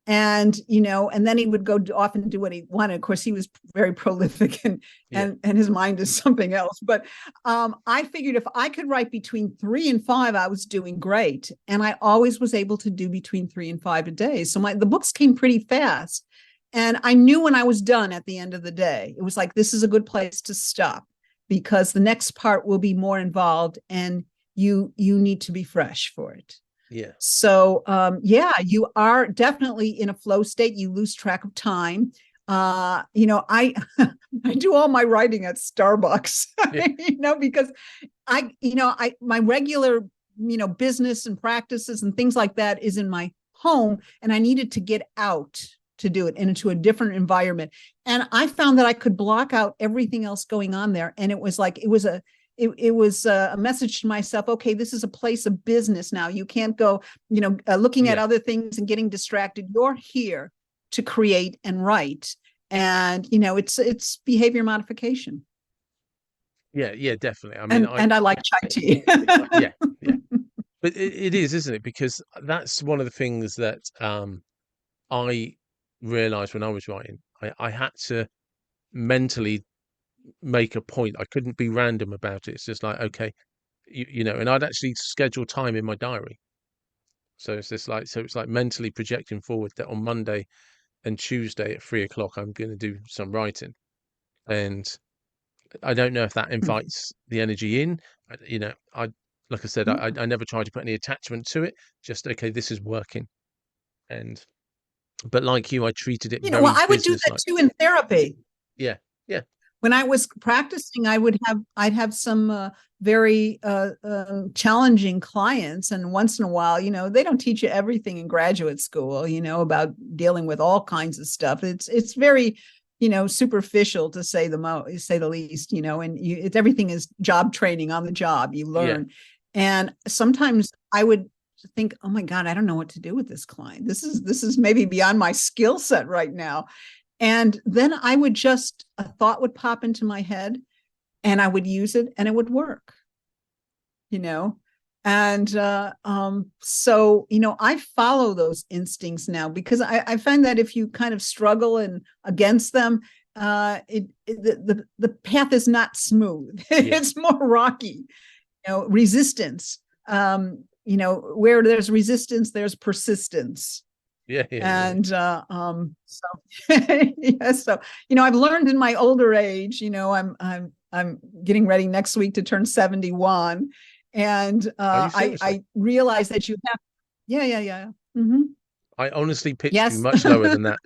And and then he would go off and do what he wanted. Of course, he was very prolific, and yeah, his mind is something else. But I figured if I could write between 3 and 5, I was doing great, and I always was able to do between 3 and 5 a day. So the books came pretty fast, and I knew when I was done at the end of the day, it was like, this is a good place to stop, because the next part will be more involved, and you need to be fresh for it. yeah, So yeah, you are definitely in a flow state. You lose track of time. I I do all my writing at Starbucks, yeah, because I my regular business and practices and things like that is in my home, and I needed to get out to do it into a different environment. And I found that I could block out everything else going on there, and it was like it was a message to myself. Okay, this is a place of business now. You can't go looking at yeah, other things and getting distracted. You're here to create and write, and it's behavior modification. yeah, yeah, definitely. I mean, And I like chai tea. yeah, yeah, but it is, isn't it? Because that's one of the things that I realized when I was writing. I had to mentally make a point. I couldn't be random about it. It's just like, okay, and I'd actually schedule time in my diary. So it's like mentally projecting forward that on Monday and Tuesday at 3 o'clock, I'm going to do some writing. And I don't know if that invites the energy in. Like I said, I never tried to put any attachment to it. Just, okay, this is working. And, but like you, I treated it Well, very I would do that business-like. too in therapy. Yeah, yeah, When I was practicing, I'd have some very challenging clients, and once in a while, they don't teach you everything in graduate school, about dealing with all kinds of stuff. It's very superficial, to say the least, and everything is job training on the job. You yeah, learn, and sometimes I would think, oh my God, I don't know what to do with this client. This is maybe beyond my skill set right now. And then I would a thought would pop into my head, and I would use it, and it would work, you know? And so, I follow those instincts now, because I find that if you kind of struggle and against them, the path is not smooth. yeah, It's more rocky, resistance. Where there's resistance, there's persistence. yeah, yeah, yeah. And so yeah, so I've learned in my older age. I'm getting ready next week to turn 71, and Are you I seriously? realize that you have. Yeah, yeah, yeah. Mm-hmm. I honestly pitched you Yes. much lower than that.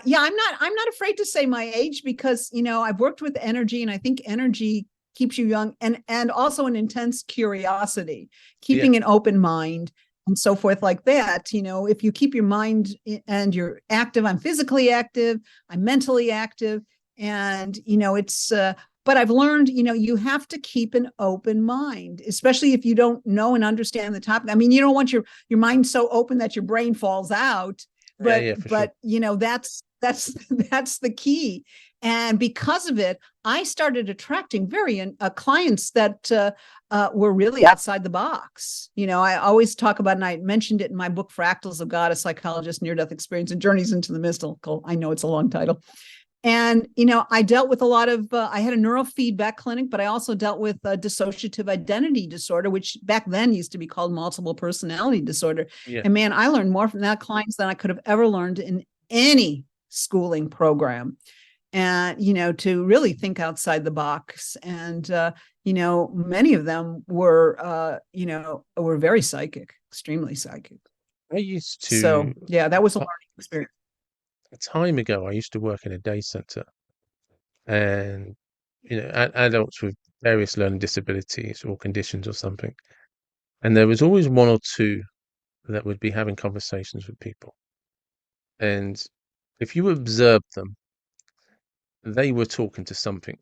Yeah, I'm not afraid to say my age, because I've worked with energy, and I think energy keeps you young, and also an intense curiosity, Yeah, keeping an open mind, and so forth, like that. If you keep your mind and you're active, I'm physically active, I'm mentally active, and it's but I've learned, you have to keep an open mind, especially if you don't know and understand the topic. I mean, you don't want your mind so open that your brain falls out, yeah, but yeah, for sure. that's that's the key. And because of it, I started attracting very clients that were really outside the box. I always talk about, and I mentioned it in my book, Fractals of God, a psychologist, near-death experience, and journeys into the mystical. I know it's a long title. And I dealt with a lot of I had a neurofeedback clinic, but I also dealt with dissociative identity disorder, which back then used to be called multiple personality disorder. Yeah. And man, I learned more from that clients than I could have ever learned in any schooling program. And to really think outside the box. And many of them were very psychic, extremely psychic. I used So to, yeah, that was a learning experience. a time ago, I used to work in a day center, and, adults with various learning disabilities or conditions or something. And there was always one or two that would be having conversations with people. And if you observed them, they were talking to something.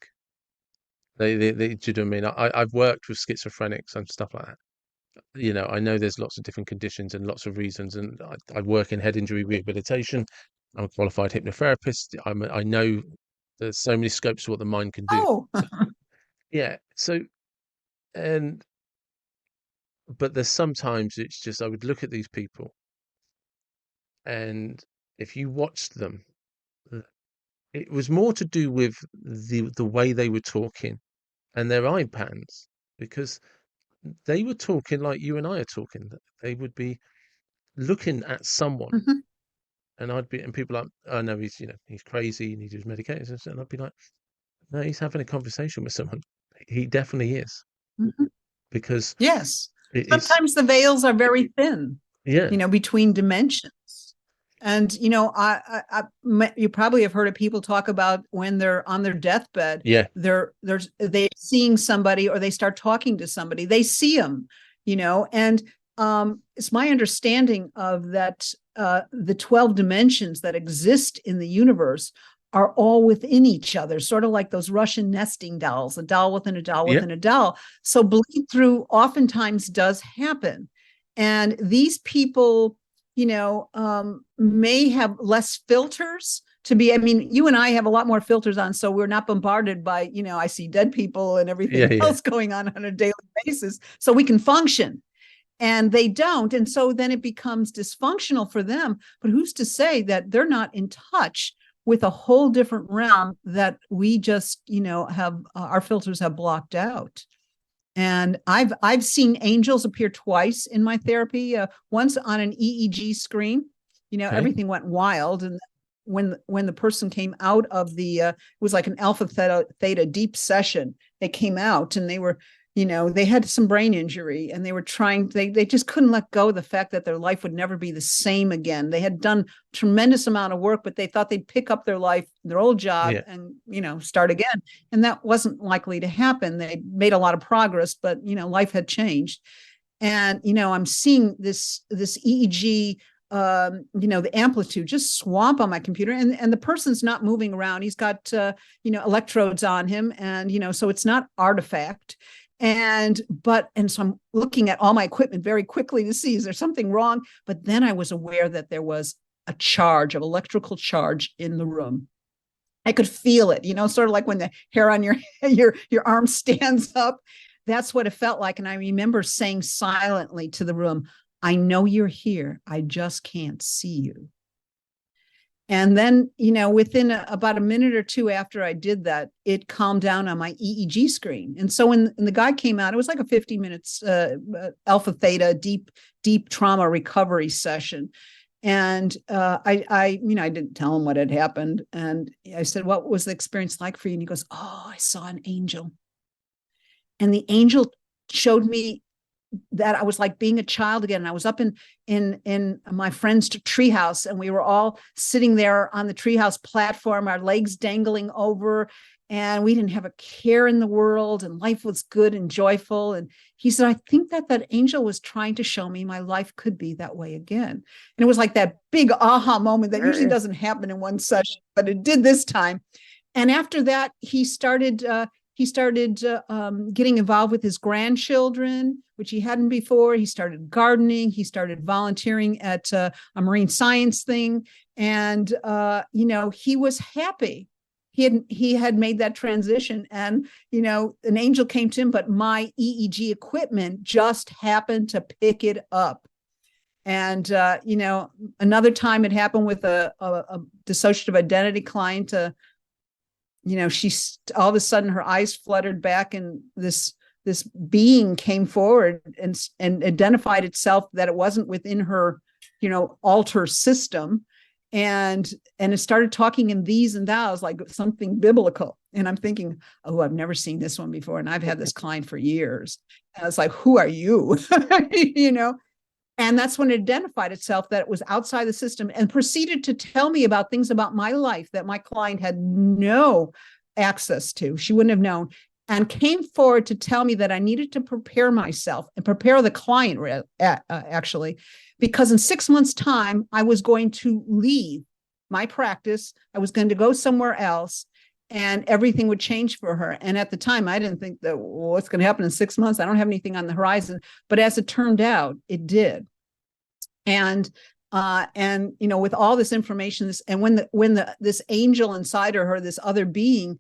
Do you know what I mean? I've worked with schizophrenics and stuff like that. I know there's lots of different conditions and lots of reasons, and I work in head injury rehabilitation. I'm a qualified hypnotherapist. I know there's so many scopes to what the mind can do. Oh, So, yeah. So, and but there's sometimes it's just I would look at these people, and if you watched them, it was more to do with the way they were talking and their eye patterns, because they were talking like you and I are talking. They would be looking at someone, mhm, and people like, oh no, he's crazy, and he does medications, and I'd be like, no, he's having a conversation with someone. He definitely is, mhm. because Yes. it's Sometimes the veils are very thin, yeah, between dimensions. And you probably have heard of people talk about when they're on their deathbed, yeah, they seeing somebody or they start talking to somebody, they see them, and it's my understanding of that the 12 dimensions that exist in the universe are all within each other, sort of like those Russian nesting dolls, a doll within a doll yeah, within a doll. So bleed through oftentimes does happen. And these people, may have less filters to be. I mean, you and I have a lot more filters on, so we're not bombarded by, I see dead people and yeah, everything yeah, else going on a daily basis, so we can function. And they don't. And so then it becomes dysfunctional for them. But who's to say that they're not in touch with a whole different realm that we just, have our filters have blocked out? And I've seen angels appear twice in my therapy. Once on an EEG screen, okay, everything went wild. And when the person came out of it was like an alpha theta deep session. They came out and they were, they had some brain injury, and they were they just couldn't let go of the fact that their life would never be the same again. They had done tremendous amount of work, but they thought they'd pick up their life, their old job, yeah, and, start again. And that wasn't likely to happen. They made a lot of progress, but, life had changed. And, I'm seeing this EEG, the amplitude just swamp on my computer, and the person's not moving around. He's got, electrodes on him, and, so it's not artifact. And so I'm looking at all my equipment very quickly to see, is there something wrong? But then I was aware that there was a charge of electrical charge in the room. I could feel it, sort of like when the hair on your arm stands up. That's what it felt like. And I remember saying silently to the room, I know you're here. I just can't see you. And then, within about a minute or two after I did that, it calmed down on my EEG screen. And so when the guy came out, it was like a 50 minutes alpha theta deep trauma recovery session. And I didn't tell him what had happened. And I said, what was the experience like for you? And he goes, oh, I saw an angel. And the angel showed me that I was like being a child again. And I was up in my friend's treehouse, and we were all sitting there on the treehouse platform, our legs dangling over, and we didn't have a care in the world, and life was good and joyful. And he said, I think that angel was trying to show me my life could be that way again. And it was like that big aha moment that usually doesn't happen in one session, but it did this time. And after that, he started getting involved with his grandchildren, which he hadn't before. He started gardening. He started volunteering at a marine science thing. And, he was happy. He had made that transition, and, an angel came to him, but my EEG equipment just happened to pick it up. And, another time it happened with a dissociative identity client. She's all of a sudden her eyes fluttered back, and this being came forward and identified itself that it wasn't within her, alter system, and it started talking in these and thous, like something biblical. And I'm thinking, oh, I've never seen this one before, and I've had this client for years. And I was like, who are you? And that's when it identified itself that it was outside the system, and proceeded to tell me about things about my life that my client had no access to. She wouldn't have known, and came forward to tell me that I needed to prepare myself and prepare the client, actually, because in 6 months' time, I was going to leave my practice. I was going to go somewhere else. and everything would change for her. And at the time, I didn't think that, well, what's going to happen in 6 months? I don't have anything on the horizon. But as it turned out, it did. And you know, with all this information, and when this angel inside of her, this other being,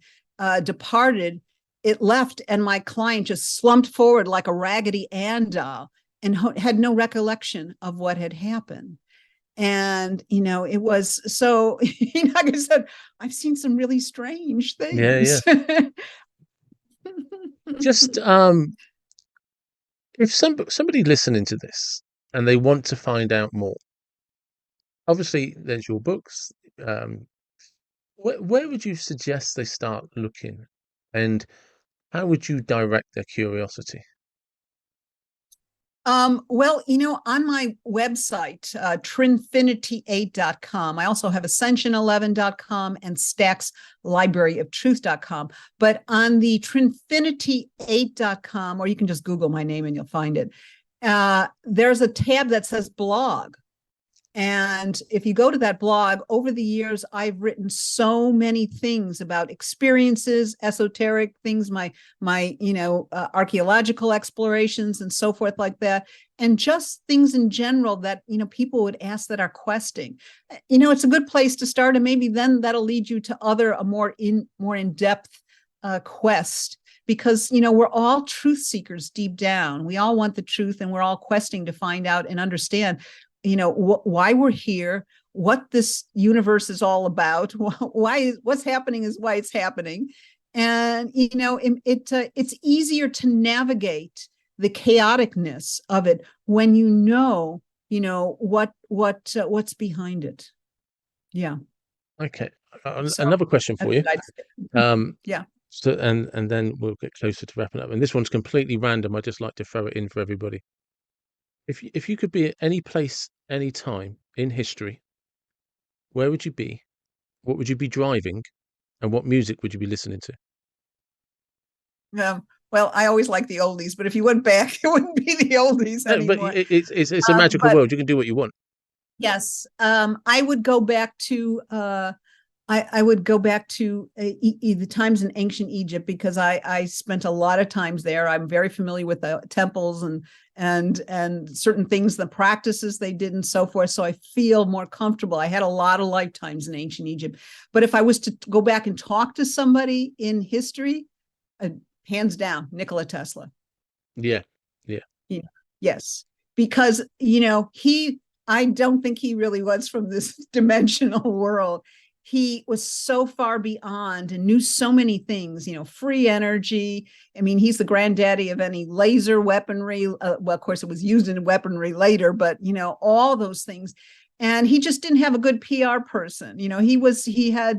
departed, it left, and my client just slumped forward like a Raggedy Ann doll and had no recollection of what had happened. And you know, it was so, like I said, I've seen some really strange Yeah, yeah. things. Just if somebody listening to this and they want to find out more, obviously there's your books. Um, where would you suggest they start looking, and how would you direct their curiosity? Well, you know, on my website, trinfinity8.com, I also have ascension11.com and Stack's Library of Truth.com. But on the trinfinity8.com, or you can just Google my name and you'll find it, there's a tab that says blog. And if you go to that blog, over the years, I've written so many things about experiences, esoteric things, my archaeological explorations and so forth like that, and just things in general that, you know, people would ask that are questing. You know, it's a good place to start, and maybe then that'll lead you to a more in-depth quest. Because, you know, we're all truth seekers deep down. We all want the truth, and we're all questing to find out and understand, you know, why we're here, what this universe is all about, why what's happening is why it's happening. And you know, it's easier to navigate the chaoticness of it when you know what's behind it. Yeah. Okay, So another question for that's you. what I'd say. Yeah. So and then we'll get closer to wrapping up. And this one's completely random. I just like to throw it in for everybody. If you could be at any place, any time in history, where would you be? What would you be driving? And what music would you be listening to? Well, I always like the oldies, but if you went back, it wouldn't be the oldies No, but anymore. it's a magical But world. You can do what you want. yes, I would go back to I would go back to the times in ancient Egypt, because I spent a lot of times there. I'm very familiar with the temples and certain things, the practices they did and so forth. So I feel more comfortable. I had a lot of lifetimes in ancient Egypt. But if I was to go back and talk to somebody in history, uh, hands down, Nikola Tesla. Yeah, yeah. You know, yes, because I don't think he really was from this dimensional world. He was so far beyond and knew so many things, you know, free energy. I mean, he's the granddaddy of any laser weaponry. Well, of course, it was used in weaponry later, but, you know, all those things. And he just didn't have a good PR person. You know, he had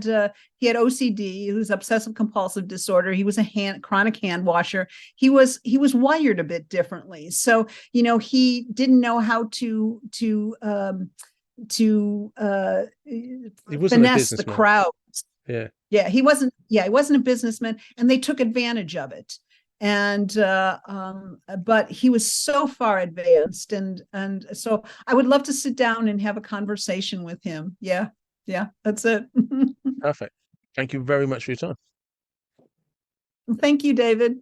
OCD, it was obsessive compulsive disorder. He was a chronic hand washer. He was wired a bit differently. So, you know, he didn't know how to He wasn't a finesse the businessman. crowd. Yeah. He wasn't a businessman, and they took advantage of it. And but he was so far advanced, and so I would love to sit down and have a conversation with him. Yeah, that's it. Perfect. Thank you very much for your time. Thank you, David.